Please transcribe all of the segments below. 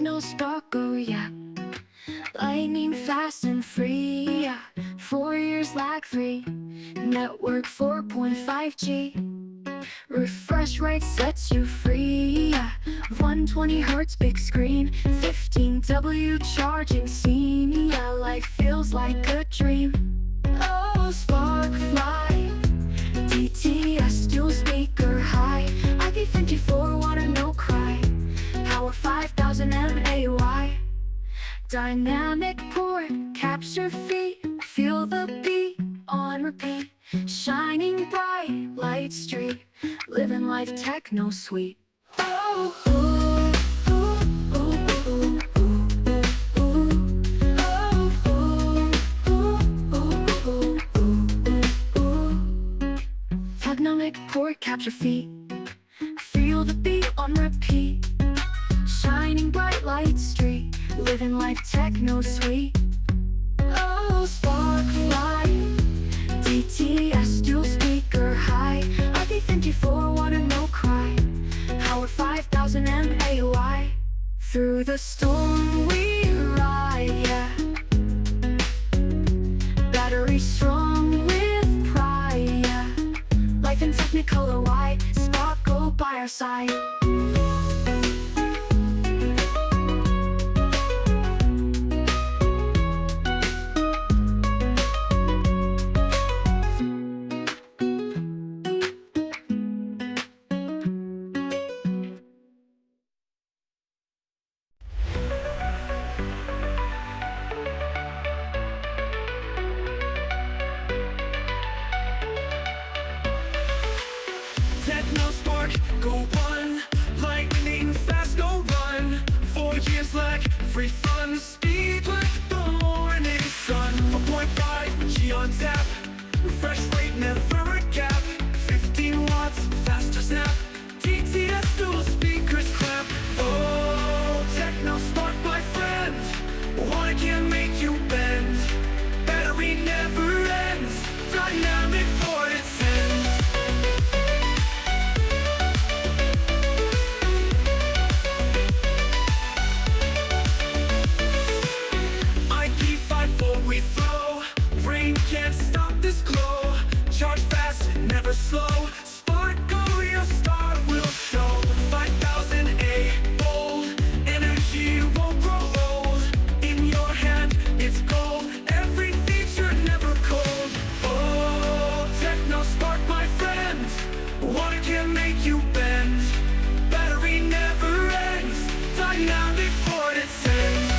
Tecno sparkle, yeah. Lightning fast and free, yeah. 4 years lag free. Network 4.5G. Refresh rate sets you free, yeah. 120 Hz big screen, 15W charging scene, yeah. Life feels like a dream. Oh, spark fly, DTS dual speaker high, IP54 water no cry, power 5000 MAY. Dynamic port, capture feet, feel the beat on repeat. Shining bright, light street, living life Tecno sweet. Oh, ooh, ooh, ooh, ooh, ooh, ooh. Oh, ooh, ooh, ooh, ooh, ooh. Dynamic port, capture feet, feel the beat on repeat. Shining bright, light street, living life Tecno sweet. Oh, spark fly, DTS dual speaker high, IP54 water no cry, power 5000 MAY. Through the storm we ride, yeah. Battery strong with pride, yeah. Life in Technicolor wide, sparkle by our side. Tecno spark, go one. Lightning fast, go run. 4 years lag, free fun. Speed like the morning sun. 1.5G on tap. Refresh rate never a gap. 15 watts, faster snap. TTS dual speakers clap. Oh, Tecno spark, my friend. One can make you bend. Battery never ends. Dynamic port it sends. We flow, rain can't stop this glow. Charge fast, never slow. Sparkle, your star will show. 5000 A, bold. Energy won't grow old. In your hand, it's gold. Every feature never cold. Oh, Tecno spark, my friend. Water can make you bend. Battery never ends. Dynamic port it sends.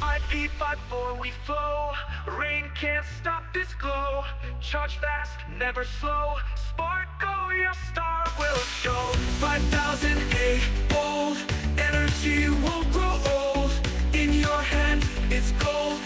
IP54 we flow, rain can't stop this glow. Charge fast, never slow. Sparkle, your star will show. 5000 A, bold. Energy won't grow old. In your hand, it's gold.